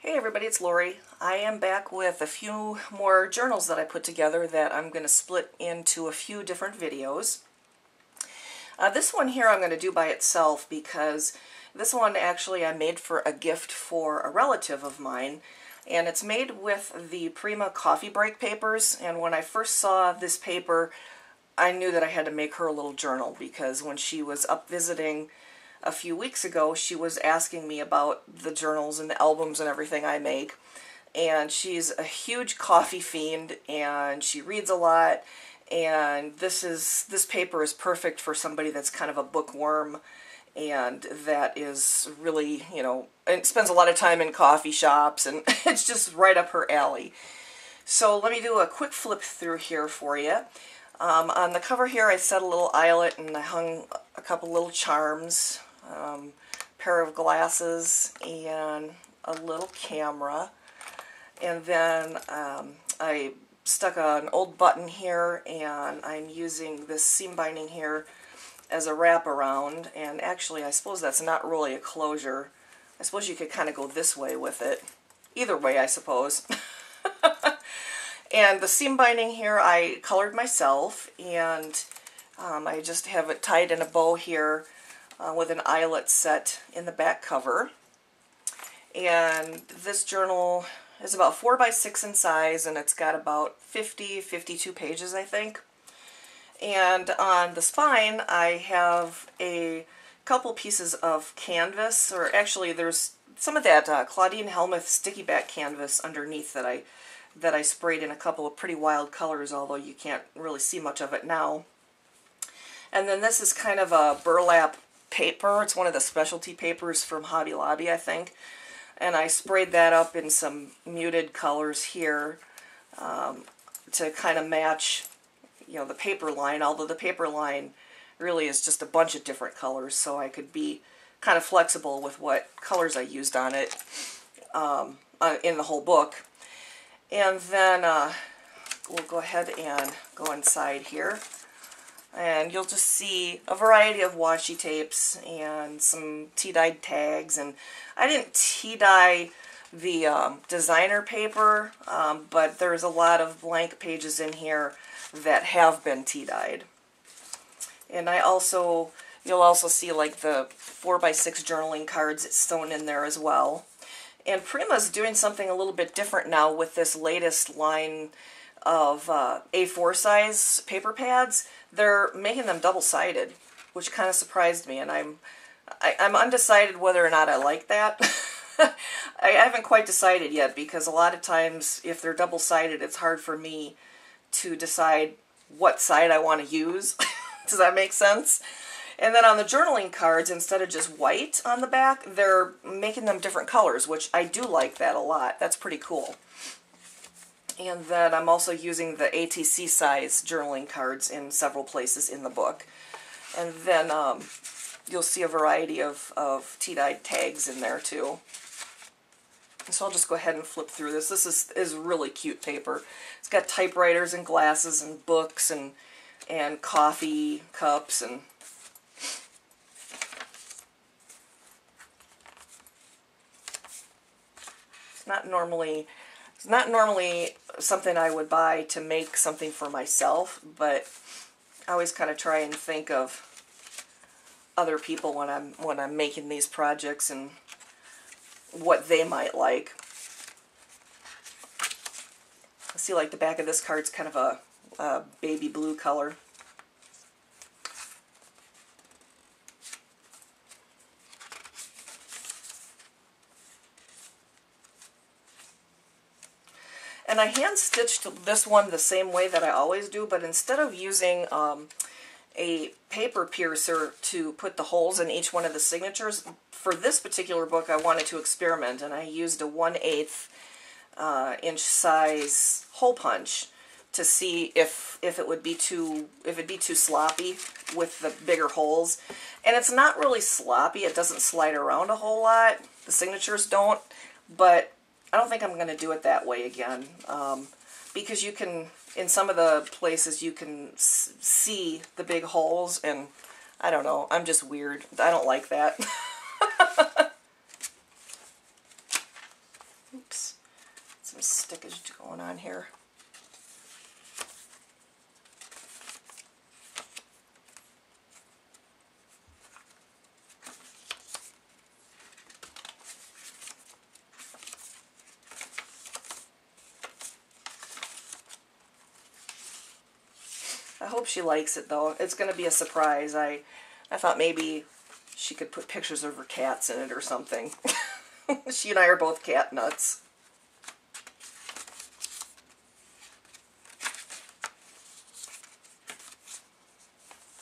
Hey everybody, it's Lori. I am back with a few more journals that I put together that I'm going to split into a few different videos. This one here I'm going to do by itself because this one actually I made for a gift for a relative of mine, and it's made with the Prima coffee break papers. And when I first saw this paper, I knew that I had to make her a little journal, because when she was up visiting a few weeks ago, she was asking me about the journals and the albums and everything I make. And she's a huge coffee fiend, and she reads a lot, and this paper is perfect for somebody that's kind of a bookworm and that is really, and spends a lot of time in coffee shops, and it's just right up her alley. So let me do a quick flip through here for you. On the cover here I set a little eyelet and I hung a couple little charms, pair of glasses, and a little camera. And then I stuck an old button here, and I'm using this seam binding here as a wraparound. And actually I suppose that's not really a closure. I suppose you could kind of go this way with it. Either way, I suppose. And the seam binding here I colored myself, and I just have it tied in a bow here with an eyelet set in the back cover. And this journal is about 4 by 6 in size, and it's got about 52 pages, I think. And on the spine I have a couple pieces of canvas, or actually there's some of that Claudine Helmuth sticky back canvas underneath that I sprayed in a couple of pretty wild colors, although you can't really see much of it now. And then this is kind of a burlap paper. It's one of the specialty papers from Hobby Lobby, I think. And I sprayed that up in some muted colors here to kind of match, the paper line, although the paper line really is just a bunch of different colors, so I could be kind of flexible with what colors I used on it in the whole book. And then we'll go ahead and go inside here, and you'll just see a variety of washi tapes and some tea-dyed tags. And I didn't tea-dye the designer paper, but there's a lot of blank pages in here that have been tea-dyed. And you'll also see like the 4 by 6 journaling cards sewn in there as well. And Prima's doing something a little bit different now with this latest line of A4 size paper pads. They're making them double-sided, which kind of surprised me, and I'm undecided whether or not I like that. I haven't quite decided yet, because a lot of times if they're double-sided, it's hard for me to decide what side I want to use. Does that make sense? And then on the journaling cards, instead of just white on the back, they're making them different colors, which I do like that a lot. That's pretty cool. And then I'm also using the ATC size journaling cards in several places in the book. And then you'll see a variety of tea-dyed tags in there too. So I'll just go ahead and flip through this. This is really cute paper. It's got typewriters and glasses and books and coffee cups and It's not normally something I would buy to make something for myself, but I always kind of try and think of other people when I'm making these projects and what they might like. I see like the back of this card's kind of a baby blue color. And I hand-stitched this one the same way that I always do, but instead of using a paper piercer to put the holes in each one of the signatures, for this particular book I wanted to experiment, and I used a 1/8 inch size hole punch to see if it'd be too sloppy with the bigger holes. And it's not really sloppy. It doesn't slide around a whole lot. The signatures don't, but I don't think I'm going to do it that way again, because you can, in some of the places, you can see the big holes, and I don't know, I'm just weird. I don't like that. going on here. I hope she likes it though. It's going to be a surprise. I thought maybe she could put pictures of her cats in it or something. She and I are both cat nuts.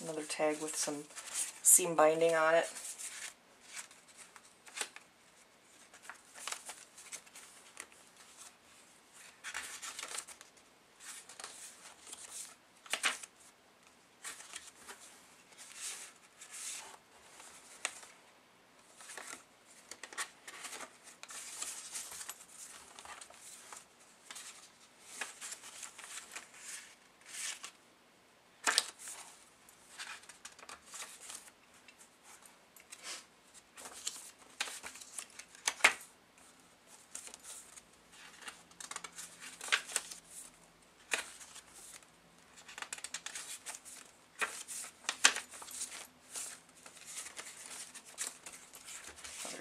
Another tag with some seam binding on it.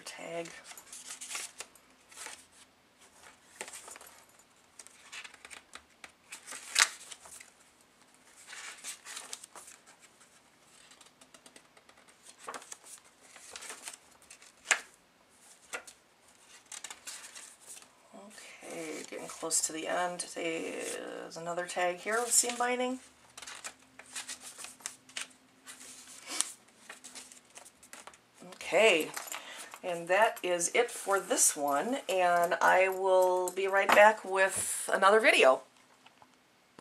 Tag. Okay, getting close to the end. There's another tag here with seam binding. Okay. And that is it for this one, and I will be right back with another video.